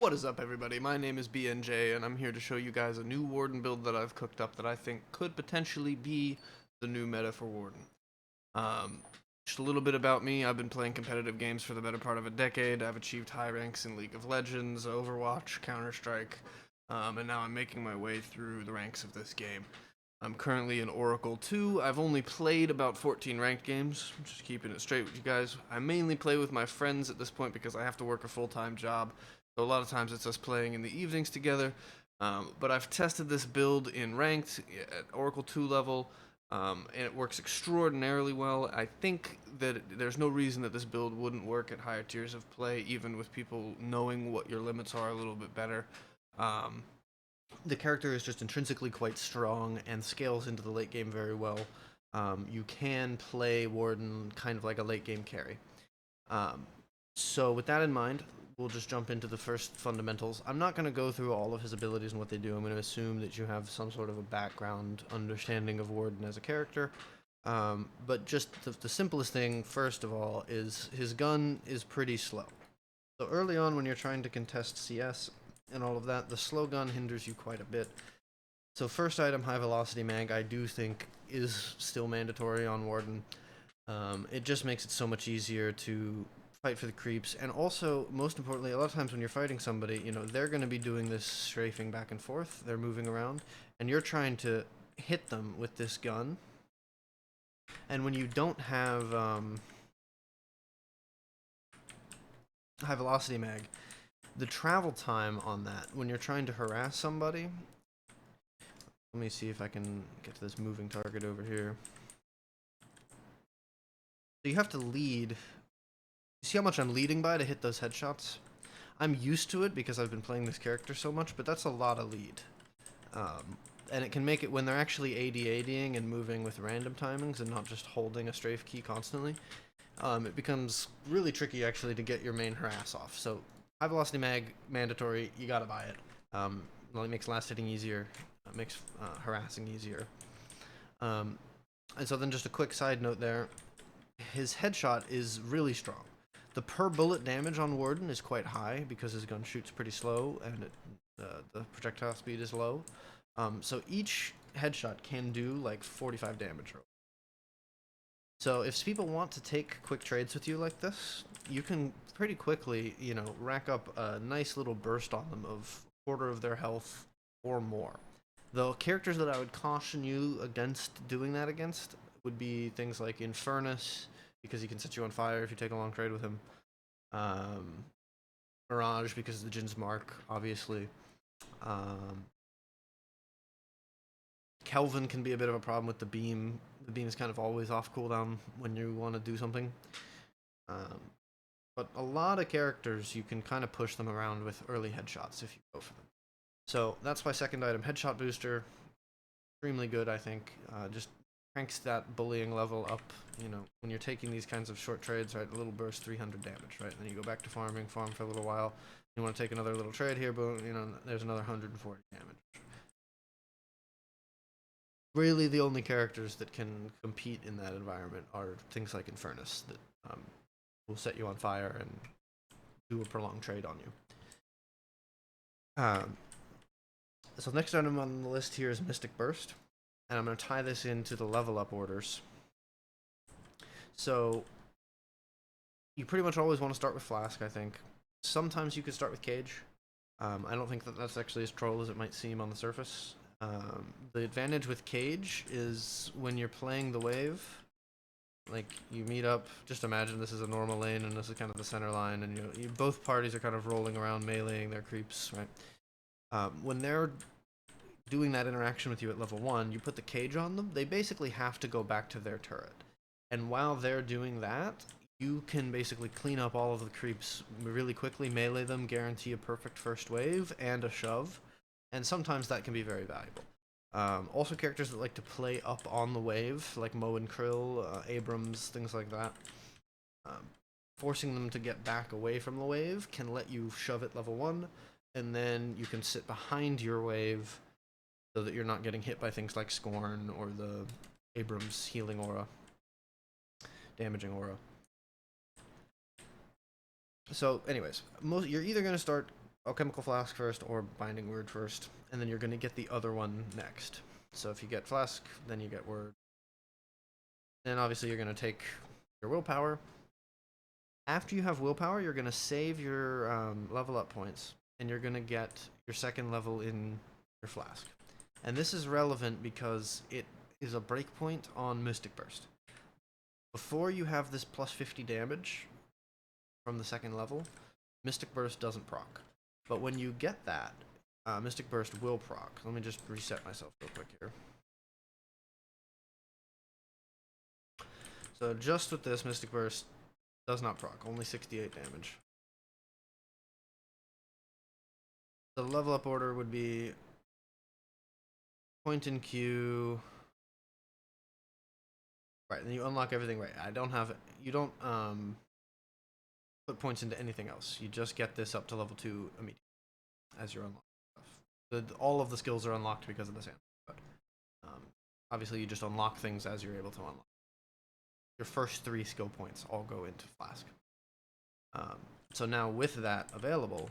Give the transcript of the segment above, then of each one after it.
What is up, everybody? My name is BNJ, and I'm here to show you guys a new Warden build that I've cooked up that I think could potentially be the new meta for Warden. Just a little bit about me. I've been playing competitive games for the better part of a decade. I've achieved high ranks in League of Legends, Overwatch, Counter-Strike, and now I'm making my way through the ranks of this game. I'm currently in Oracle 2. I've only played about 14 ranked games, just keeping it straight with you guys. I mainly play with my friends at this point because I have to work a full-time job. So a lot of times it's us playing in the evenings together. But I've tested this build in ranked at Oracle 2 level, and it works extraordinarily well. I think that there's no reason that this build wouldn't work at higher tiers of play, even with people knowing what your limits are a little bit better. The character is just intrinsically quite strong and scales into the late game very well. You can play Warden kind of like a late game carry. So with that in mind, we'll just jump into the first fundamentals. I'm not going to go through all of his abilities and what they do. I'm going to assume that you have some sort of a background understanding of Warden as a character. But just the simplest thing, first of all, is his gun is pretty slow. So early on when you're trying to contest CS and all of that, the slow gun hinders you quite a bit. So first item, high velocity mag, I do think is still mandatory on Warden. It just makes it so much easier to fight for the creeps, and also, most importantly, a lot of times when you're fighting somebody, you know, they're going to be doing this strafing back and forth, they're moving around, and you're trying to hit them with this gun. And when you don't have high velocity mag, the travel time on that, when you're trying to harass somebody, let me see if I can get to this moving target over here. So you have to lead. You see how much I'm leading by to hit those headshots? I'm used to it because I've been playing this character so much, but that's a lot of lead. And it can make it when they're actually AD-ADing and moving with random timings and not just holding a strafe key constantly. It becomes really tricky actually to get your main harass off. So high velocity mag, mandatory, you gotta buy it. Well, it makes last hitting easier, it makes harassing easier. And so then just a quick side note there, his headshot is really strong. The per bullet damage on Warden is quite high because his gun shoots pretty slow and the projectile speed is low. So each headshot can do like 45 damage. So if people want to take quick trades with you like this, you can pretty quickly, you know, rack up a nice little burst on them of a quarter of their health or more. The characters that I would caution you against doing that against would be things like Infernus, because he can set you on fire if you take a long trade with him. Mirage, because of the Jin's Mark, obviously. Kelvin can be a bit of a problem with the beam. The beam is kind of always off cooldown when you want to do something. But a lot of characters, you can kind of push them around with early headshots if you go for them. So that's my second item, headshot booster. Extremely good, I think. Just cranks that bullying level up, you know, when you're taking these kinds of short trades, right, a little burst, 300 damage, right, and then you go back to farm for a little while, you want to take another little trade here, but, you know, there's another 140 damage. Really, the only characters that can compete in that environment are things like Infernus, that will set you on fire and do a prolonged trade on you. So next item on the list here is Mystic Burst. And I'm going to tie this into the level up orders. So you pretty much always want to start with Flask, I think. Sometimes you could start with Cage. I don't think that that's actually as troll as it might seem on the surface. The advantage with Cage is when you're playing the wave, like you meet up, just imagine this is a normal lane and this is kind of the center line, and both parties are kind of rolling around meleeing their creeps, right? When they're doing that interaction with you at level 1, you put the cage on them, they basically have to go back to their turret. And while they're doing that, you can basically clean up all of the creeps really quickly, melee them, guarantee a perfect first wave, and a shove. And sometimes that can be very valuable. Also characters that like to play up on the wave, like Mo and Krill, Abrams, things like that. Forcing them to get back away from the wave can let you shove at level 1, and then you can sit behind your wave so that you're not getting hit by things like Scorn or the Abrams healing aura, damaging aura. So anyways, you're either going to start alchemical flask first or binding word first, and then you're going to get the other one next. So if you get flask, then you get word. Then obviously you're going to take your willpower. After you have willpower, you're going to save your level up points, and you're going to get your second level in your flask. And this is relevant because it is a breakpoint on Mystic Burst. Before you have this plus 50 damage from the second level, Mystic Burst doesn't proc. But when you get that, Mystic Burst will proc. Let me just reset myself real quick here. So just with this, Mystic Burst does not proc, only 68 damage. The level up order would be point in queue. Right, and you unlock everything right. You don't put points into anything else. You just get this up to level 2 immediately as you're unlocking stuff. All of the skills are unlocked because of the sand. But obviously you just unlock things as you're able to unlock. Your first 3 skill points all go into flask. So now with that available,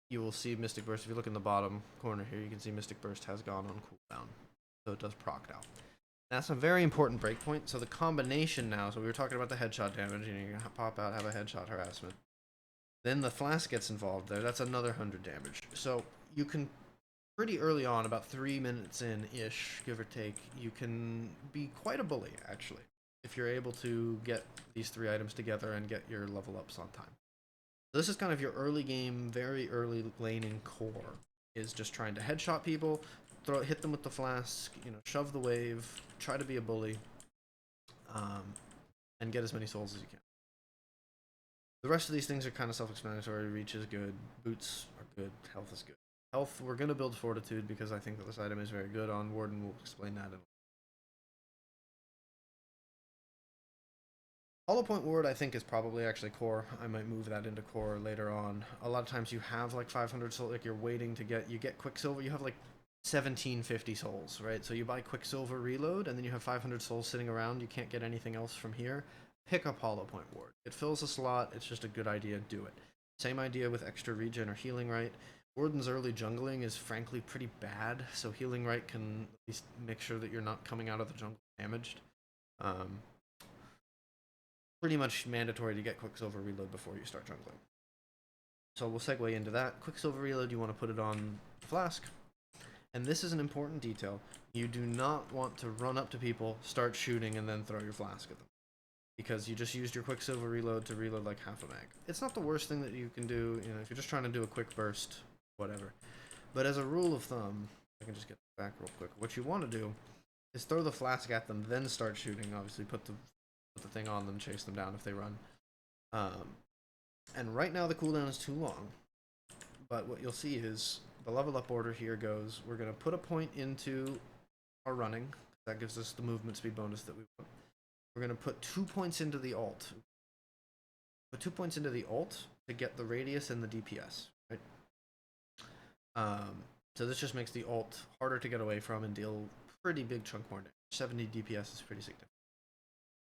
you will see Mystic Burst. If you look in the bottom corner here, you can see Mystic Burst has gone on cooldown. So it does proc now. That's a very important breakpoint. So the combination now, so we were talking about the headshot damage, you can pop out, have a headshot harassment. Then the flask gets involved there. That's another 100 damage. So you can, pretty early on, about 3 minutes in-ish, give or take, you can be quite a bully, actually, if you're able to get these 3 items together and get your level ups on time. So this is kind of your early game, very early laning core, is just trying to headshot people, hit them with the flask, shove the wave, try to be a bully, and get as many souls as you can. The rest of these things are kind of self-explanatory. Reach is good, boots are good, health is good. Health, we're going to build Fortitude because I think that this item is very good on Warden. We'll explain that in Hollow Point Ward, I think, is probably actually core. I might move that into core later on. A lot of times you have like 500 souls, like you're waiting to get, you get Quicksilver, you have like 1750 souls, right? So you buy Quicksilver Reload, and then you have 500 souls sitting around, you can't get anything else from here. Pick up Hollow Point Ward. It fills a slot, it's just a good idea, do it. Same idea with extra regen or healing right. Warden's early jungling is frankly pretty bad, so healing right can at least make sure that you're not coming out of the jungle damaged. Pretty much mandatory to get Quicksilver Reload before you start jungling. So we'll segue into that. Quicksilver Reload, you want to put it on Flask. And this is an important detail. You do not want to run up to people, start shooting, and then throw your flask at them. Because you just used your Quicksilver Reload to reload like half a mag. It's not the worst thing that you can do, if you're just trying to do a quick burst, whatever. But as a rule of thumb, I can just get back real quick. What you want to do is throw the flask at them, then start shooting. Obviously, put the thing on them, chase them down if they run. And right now the cooldown is too long. But what you'll see is the level up order here goes, we're going to put a point into our running. That gives us the movement speed bonus that we want. We're going to put 2 points into the ult. Put 2 points into the ult to get the radius and the DPS. Right? So this just makes the ult harder to get away from and deal pretty big chunk more damage. 70 DPS is pretty significant.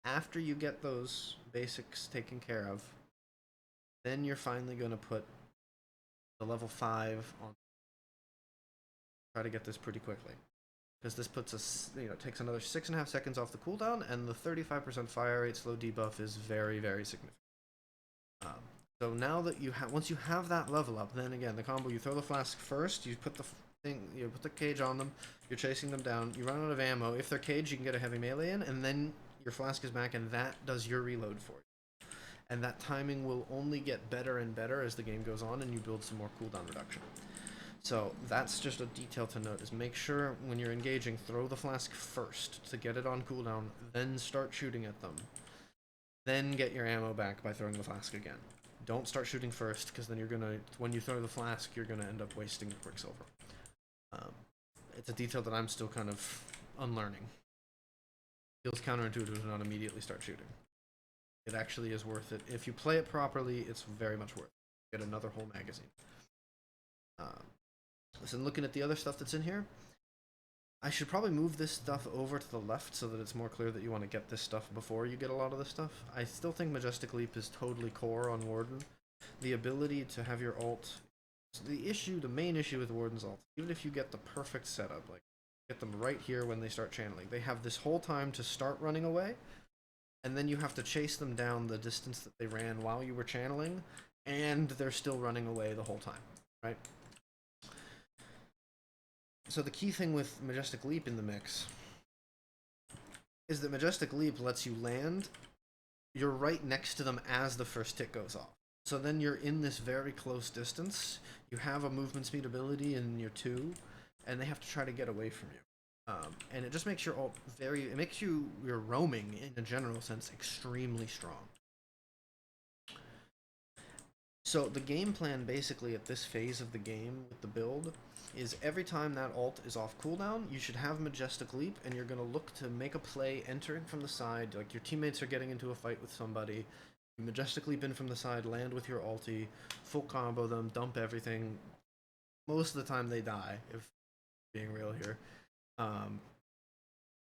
After you get those basics taken care of, then you're finally going to put the level 5 on. Try to get this pretty quickly. Because this puts us, takes another 6.5 seconds off the cooldown, and the 35% fire rate slow debuff is very, very significant. So now that once you have that level up, then again, the combo, you throw the flask first, you put the put the cage on them, you're chasing them down, you run out of ammo. If they're caged, you can get a heavy melee in, and then your flask is back, and that does your reload for you. And that timing will only get better and better as the game goes on, and you build some more cooldown reduction. So that's just a detail to note, is make sure when you're engaging, throw the flask first to get it on cooldown, then start shooting at them. Then get your ammo back by throwing the flask again. Don't start shooting first, because then when you throw the flask, you're gonna end up wasting the Quicksilver. It's a detail that I'm still kind of unlearning. Feels counterintuitive to not immediately start shooting. It actually is worth it. If you play it properly, it's very much worth it. Get another whole magazine. Listen, looking at the other stuff that's in here, I should probably move this stuff over to the left so that it's more clear that you want to get this stuff before you get a lot of this stuff. I still think Majestic Leap is totally core on Warden. the ability to have your ult. So the main issue with Warden's ult, even if you get the perfect setup, like get them right here when they start channeling, they have this whole time to start running away, and then you have to chase them down the distance that they ran while you were channeling, and they're still running away the whole time, right? So the key thing with Majestic Leap in the mix is that Majestic Leap lets you land, you're right next to them as the first tick goes off. So then you're in this very close distance, you have a movement speed ability in your 2, and they have to try to get away from you. And it just makes your ult it makes your roaming, in a general sense, extremely strong. So the game plan basically at this phase of the game with the build is every time that ult is off cooldown, you should have Majestic Leap, and you're going to look to make a play entering from the side, like your teammates are getting into a fight with somebody, you Majestic Leap in from the side, land with your ulti, full combo them, dump everything. Most of the time they die, if being real here.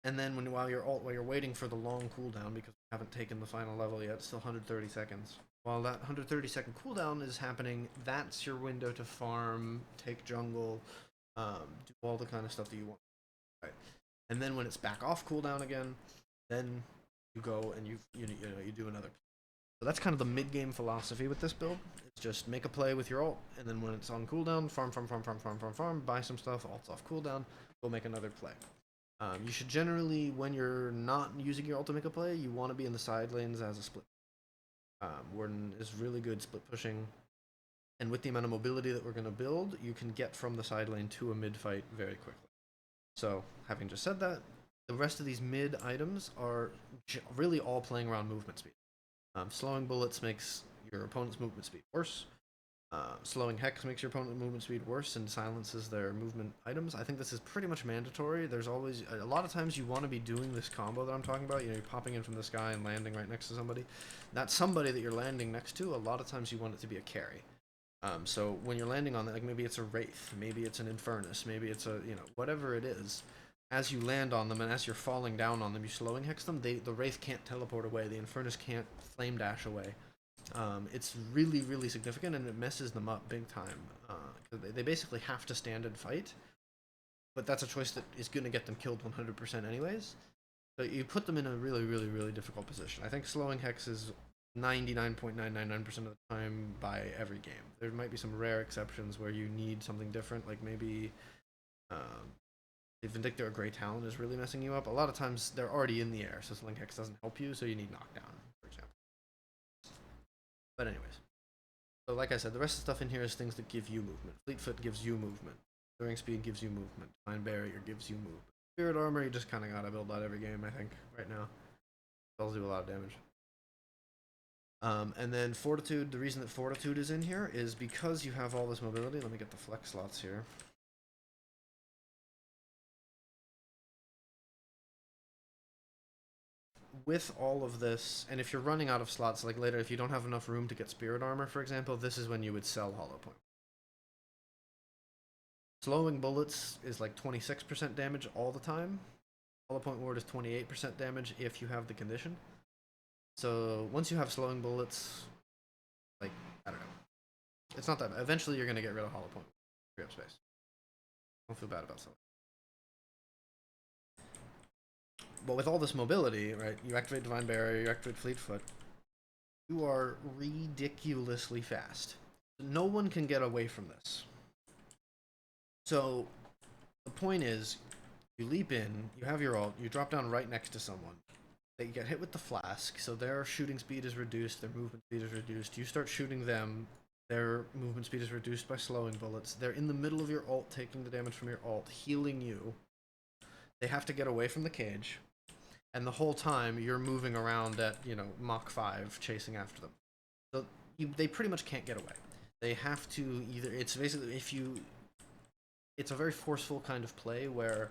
And then while you're waiting for the long cooldown, because we haven't taken the final level yet, it's still 130 seconds. While that 130-second cooldown is happening, that's your window to farm, take jungle, do all the kind of stuff that you want. Right. And then when it's back off cooldown again, then you go and you do another. So that's kind of the mid-game philosophy with this build. It's just make a play with your ult, and then when it's on cooldown, farm, buy some stuff, ult's off cooldown, go make another play. You should generally, when you're not using your ult to make a play, you want to be in the side lanes as a split. Warden is really good split pushing, and with the amount of mobility that we're going to build, you can get from the side lane to a mid fight very quickly. So, having just said that, the rest of these mid items are really all playing around movement speed. Slowing bullets makes your opponent's movement speed worse. Slowing Hex makes your opponent's movement speed worse and silences their movement items. I think this is pretty much mandatory. There's always a lot of times you want to be doing this combo that I'm talking about. You're popping in from the sky and landing right next to somebody. That somebody that you're landing next to, a lot of times you want it to be a carry. So when you're landing on that, like maybe it's a Wraith, maybe it's an Infernus, maybe it's a, whatever it is. As you land on them and as you're falling down on them, you slowing Hex them. The Wraith can't teleport away. The Infernus can't flame dash away. It's really, really significant, and it messes them up big time. They basically have to stand and fight, but that's a choice that is going to get them killed 100% anyways. So you put them in a really, really, really difficult position. I think slowing Hex is 99.999% of the time by every game. There might be some rare exceptions where you need something different, like maybe if Vindictor or Grey Talon is really messing you up. A lot of times they're already in the air, so slowing Hex doesn't help you, so you need knockdown, for example. But anyways, so like I said, the rest of the stuff in here is things that give you movement. Fleetfoot gives you movement. Soaring Speed gives you movement. Divine Barrier gives you movement. Spirit Armor, you just kind of gotta build that every game, I think, right now. Spells do a lot of damage. And then Fortitude, the reason that Fortitude is in here is because you have all this mobility. Let me get the flex slots here. With all of this, and if you're running out of slots, like later, if you don't have enough room to get Spirit Armor, for example, this is when you would sell Hollow Point. Slowing bullets is like 26% damage all the time. Hollow Point Ward is 28% damage if you have the condition. So once you have slowing bullets, like, I don't know. It's not that bad. Eventually you're going to get rid of Hollow Point. Free up space. Don't feel bad about selling. But with all this mobility, right, you activate Divine Barrier, you activate Fleetfoot, you are ridiculously fast. No one can get away from this. So the point is, you leap in, you have your ult, you drop down right next to someone. They get hit with the flask, so their shooting speed is reduced, their movement speed is reduced. You start shooting them, their movement speed is reduced by slowing bullets. They're in the middle of your ult, taking the damage from your ult, healing you. They have to get away from the cage. And the whole time, you're moving around at, Mach 5, chasing after them. So they pretty much can't get away. They have to either... It's basically, it's a very forceful kind of play where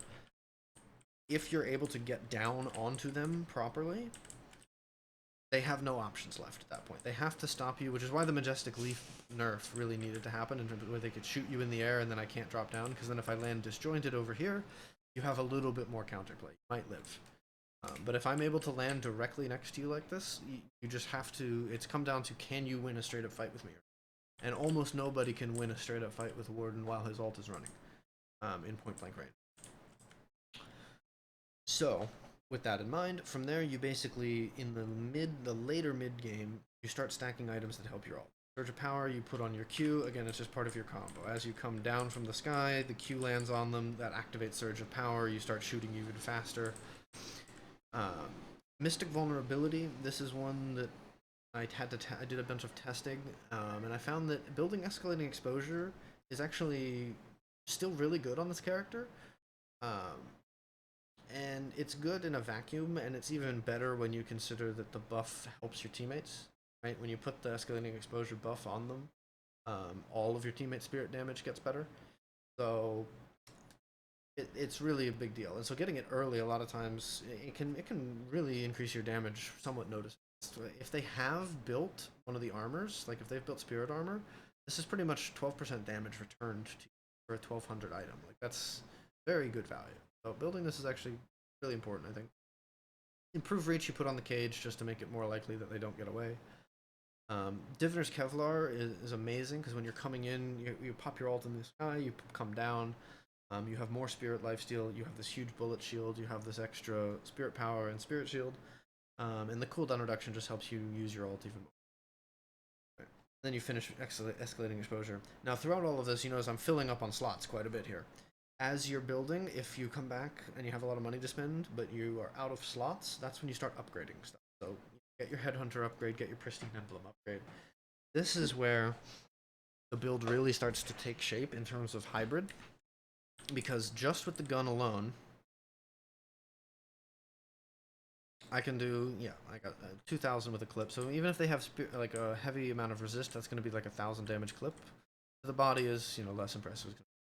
if you're able to get down onto them properly, they have no options left at that point. They have to stop you, which is why the Majestic Leaf nerf really needed to happen, in terms of where they could shoot you in the air and then I can't drop down, because then if I land disjointed over here, you have a little bit more counterplay. You might live. But if I'm able to land directly next to you like this, you just have to. It's come down to, can you win a straight up fight with me? And almost nobody can win a straight up fight with Warden while his ult is running in point blank range. So, with that in mind, from there you basically, in the later mid game, you start stacking items that help your ult. Surge of Power you put on your Q, again it's just part of your combo. As you come down from the sky, the Q lands on them, that activates Surge of Power, you start shooting even faster. Mystic Vulnerability, this is one that I did a bunch of testing, and I found that building Escalating Exposure is actually still really good on this character. And it's good in a vacuum, and it's even better when you consider that the buff helps your teammates. Right, when you put the Escalating Exposure buff on them, all of your teammates' spirit damage gets better. So it's really a big deal. And so getting it early, a lot of times, it can really increase your damage somewhat noticeably. If they have built one of the armors, like if they've built Spirit Armor, this is pretty much 12% damage returned to you for a 1200 item. Like, that's very good value. So building this is actually really important, I think. Improve reach you put on the cage just to make it more likely that they don't get away. Diviner's Kevlar is amazing because when you're coming in, you pop your ult in the sky, you come down, you have more spirit lifesteal, you have this huge bullet shield, you have this extra spirit power and spirit shield, and the cooldown reduction just helps you use your ult even more. Right. Then you finish Escalating Exposure. Now throughout all of this, you notice I'm filling up on slots quite a bit here. As you're building, if you come back and you have a lot of money to spend, but you are out of slots, that's when you start upgrading stuff. So get your Headhunter upgrade, get your Pristine Emblem upgrade. This is where the build really starts to take shape in terms of hybrid, because just with the gun alone, I can do, yeah, I got 2,000 with a clip. So even if they have like a heavy amount of resist, that's going to be like 1,000 damage clip. The body is, less impressive,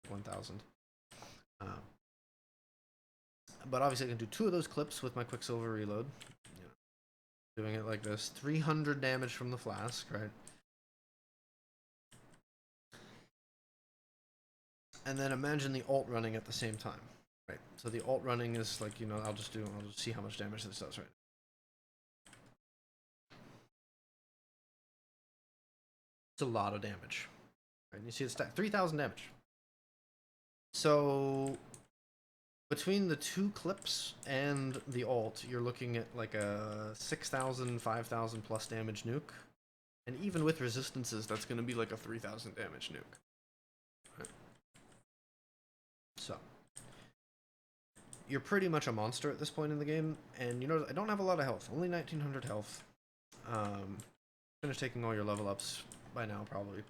1,000. But obviously I can do 2 of those clips with my Quicksilver reload. Doing it like this. 300 damage from the flask, right? And then imagine the ult running at the same time, right? So the ult running is like, I'll just see how much damage this does right now. It's a lot of damage. Right? You see the stack, 3,000 damage. So between the 2 clips and the ult, you're looking at like a 6,000, 5,000 plus damage nuke. And even with resistances, that's going to be like a 3,000 damage nuke. Right. So you're pretty much a monster at this point in the game, and I don't have a lot of health, only 1,900 health. Finish taking all your level ups by now, probably.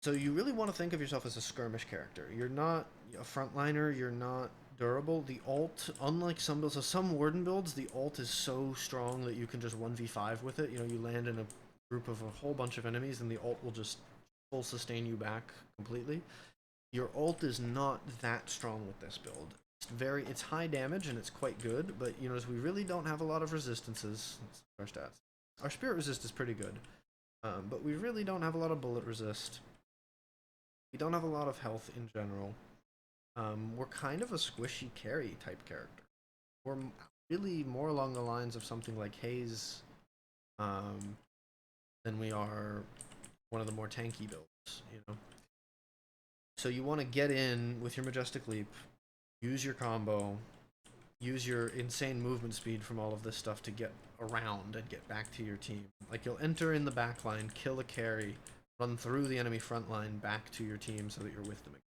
So you really want to think of yourself as a skirmish character. You're not a frontliner, you're not durable. The ult, unlike some builds, so some Warden builds, the ult is so strong that you can just 1v5 with it. You land in a group of a whole bunch of enemies and the ult will just full sustain you back completely. Your ult is not that strong with this build. It's high damage and it's quite good, but as we really don't have a lot of resistances. Our stats. Our spirit resist is pretty good, but we really don't have a lot of bullet resist. We don't have a lot of health in general. We're kind of a squishy carry type character. We're really more along the lines of something like Haze than we are one of the more tanky builds, So you want to get in with your Majestic Leap, use your combo, use your insane movement speed from all of this stuff to get around and get back to your team. Like, you'll enter in the back line, kill a carry, run through the enemy front line back to your team so that you're with them again.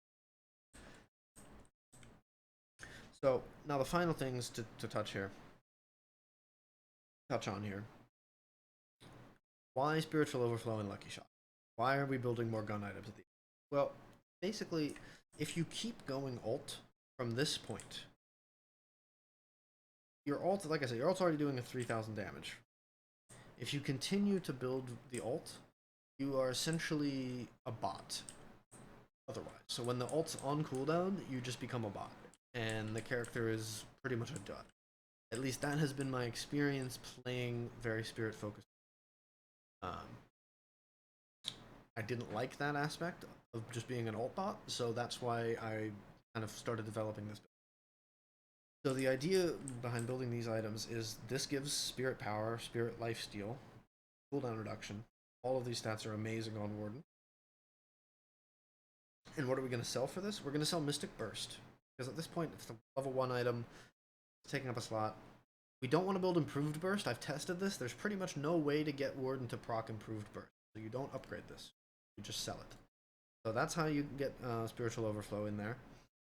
So now the final things to touch on here. Why Spiritual Overflow and Lucky Shot? Why are we building more gun items at the end? Well, basically, if you keep going ult from this point, your ult, like I said, your ult's already doing a 3,000 damage. If you continue to build the ult, you are essentially a bot otherwise. So when the ult's on cooldown, you just become a bot, and the character is pretty much a dud. At least that has been my experience playing very spirit focused. I didn't like that aspect of just being an ult bot, so that's why I kind of started developing this build. So the idea behind building these items is this gives spirit power, spirit lifesteal, cooldown reduction. All of these stats are amazing on Warden. And what are we going to sell for this? We're going to sell Mystic Burst. Because at this point, it's the level 1 item. It's taking up a slot. We don't want to build Improved Burst. I've tested this. There's pretty much no way to get Warden to proc Improved Burst. So you don't upgrade this. You just sell it. So that's how you get Spiritual Overflow in there.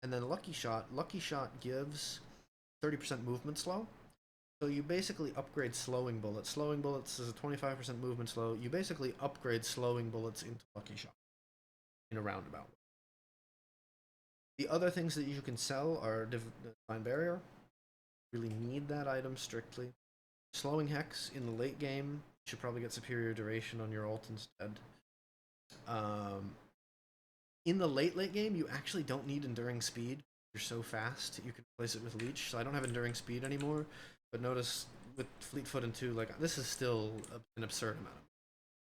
And then Lucky Shot. Lucky Shot gives 30% movement slow. So you basically upgrade Slowing Bullets. Slowing Bullets is a 25% movement slow. You basically upgrade Slowing Bullets into Lucky Shot in a roundabout. The other things that you can sell are Divine Barrier. Really need that item strictly. Slowing Hex in the late game. You should probably get Superior Duration on your ult instead. In the late game, you actually don't need Enduring Speed. You're so fast, you can replace it with Leech. So I don't have Enduring Speed anymore. But notice with Fleetfoot and 2, like, this is still an absurd amount.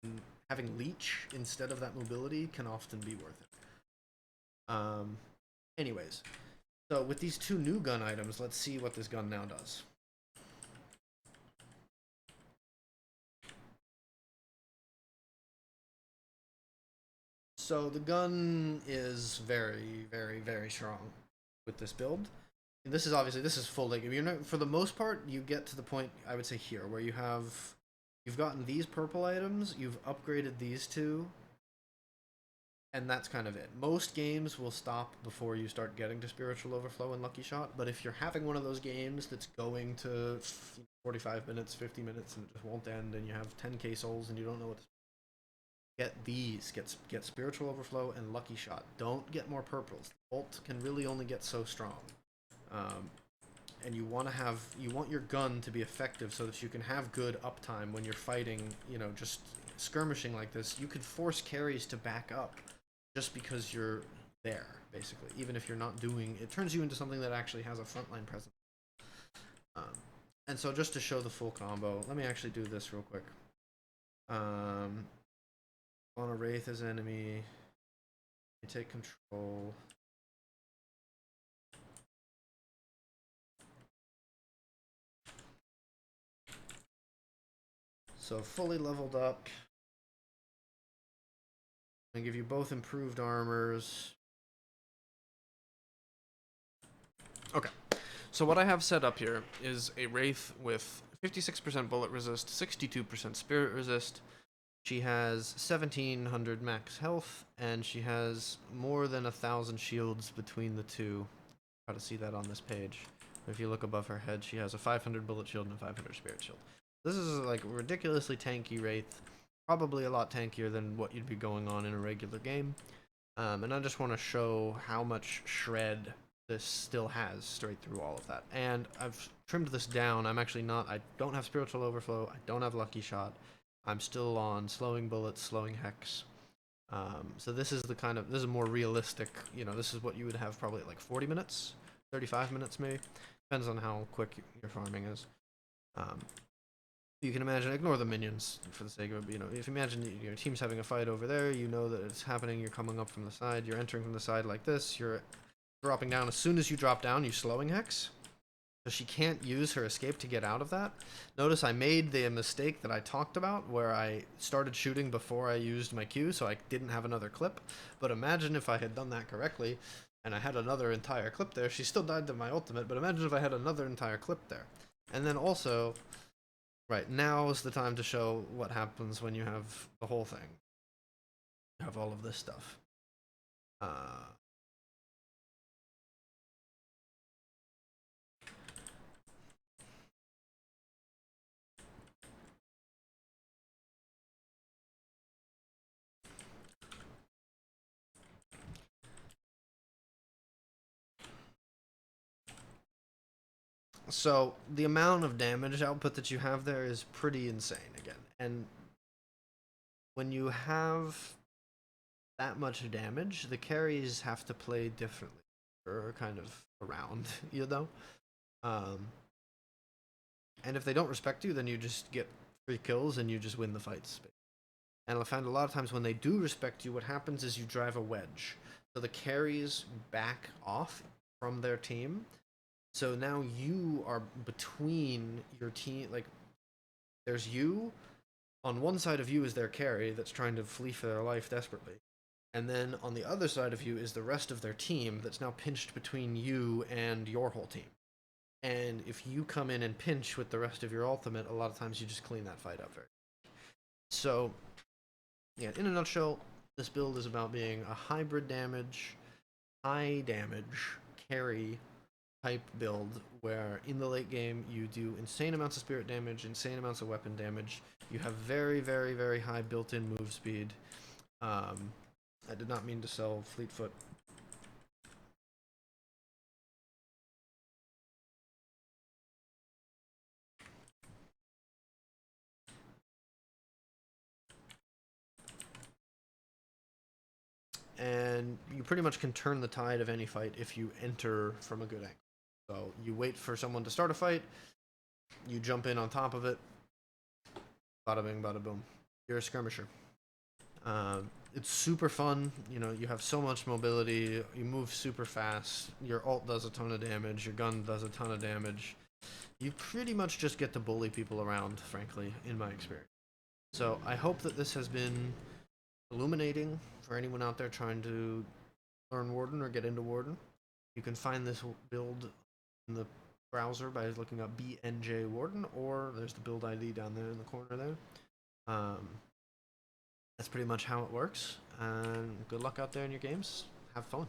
And having Leech instead of that mobility can often be worth it. Anyways, so with these 2 new gun items, let's see what this gun now does. So the gun is very, very, very strong with this build. And this is obviously, this is full leg. For the most part, you get to the point, I would say here, where you've gotten these purple items, you've upgraded these 2, and that's kind of it. Most games will stop before you start getting to Spiritual Overflow and Lucky Shot, but if you're having one of those games that's going to 45 minutes, 50 minutes, and it just won't end, and you have 10k souls and you don't know what to get these, get Spiritual Overflow and Lucky Shot. Don't get more purples. Ult can really only get so strong. And you want your gun to be effective so that you can have good uptime when you're fighting, just skirmishing like this. You could force carries to back up just because you're there, basically. Even if you're not doing, it turns you into something that actually has a frontline presence. And so just to show the full combo, let me actually do this real quick. On a Wraith as enemy, you take control. So fully leveled up. I'm gonna give you both improved armors. Okay, so what I have set up here is a Wraith with 56% bullet resist, 62% spirit resist. She has 1700 max health, and she has more than 1,000 shields between the 2. Try to see that on this page. If you look above her head, she has a 500 bullet shield and a 500 spirit shield. This is like a ridiculously tanky Wraith, probably a lot tankier than what you'd be going on in a regular game. And I just want to show how much shred this still has straight through all of that. And I've trimmed this down. I don't have Spiritual Overflow, I don't have Lucky Shot. I'm still on Slowing Bullets, Slowing Hex. So this is this is more realistic, this is what you would have probably at like 40 minutes, 35 minutes maybe. Depends on how quick your farming is. You can imagine, ignore the minions for the sake of it, if you imagine your team's having a fight over there, you know that it's happening, you're coming up from the side, you're entering from the side like this, you're dropping down. As soon as you drop down, you Slowing Hex. So she can't use her escape to get out of that. Notice I made the mistake that I talked about where I started shooting before I used my Q, so I didn't have another clip. But imagine if I had done that correctly and I had another entire clip there. She still died to my ultimate, but imagine if I had another entire clip there. And then also, right, now is the time to show what happens when you have the whole thing. You have all of this stuff. So the amount of damage output that you have there is pretty insane again. And when you have that much damage, the carries have to play differently or kind of around, and if they don't respect you, then you just get free kills and you just win the fights. And I find a lot of times when they do respect you, what happens is you drive a wedge. So the carries back off from their team. So now you are between your team. Like, there's you. On one side of you is their carry that's trying to flee for their life desperately. And then on the other side of you is the rest of their team that's now pinched between you and your whole team. And if you come in and pinch with the rest of your ultimate, a lot of times you just clean that fight up very. So, yeah, in a nutshell, this build is about being a hybrid damage, high damage, carry type build where in the late game you do insane amounts of spirit damage, insane amounts of weapon damage. You have very, very, very high built-in move speed. I did not mean to sell Fleetfoot. And you pretty much can turn the tide of any fight if you enter from a good angle. So you wait for someone to start a fight, you jump in on top of it, bada bing, bada boom. You're a skirmisher. It's super fun. You know, you have so much mobility. You move super fast. Your ult does a ton of damage. Your gun does a ton of damage. You pretty much just get to bully people around, frankly, in my experience. So I hope that this has been illuminating for anyone out there trying to learn Warden or get into Warden. You can find this build in the browser by looking up BNJ Warden, or there's the build ID down there in the corner there. That's pretty much how it works. And good luck out there in your games. Have fun.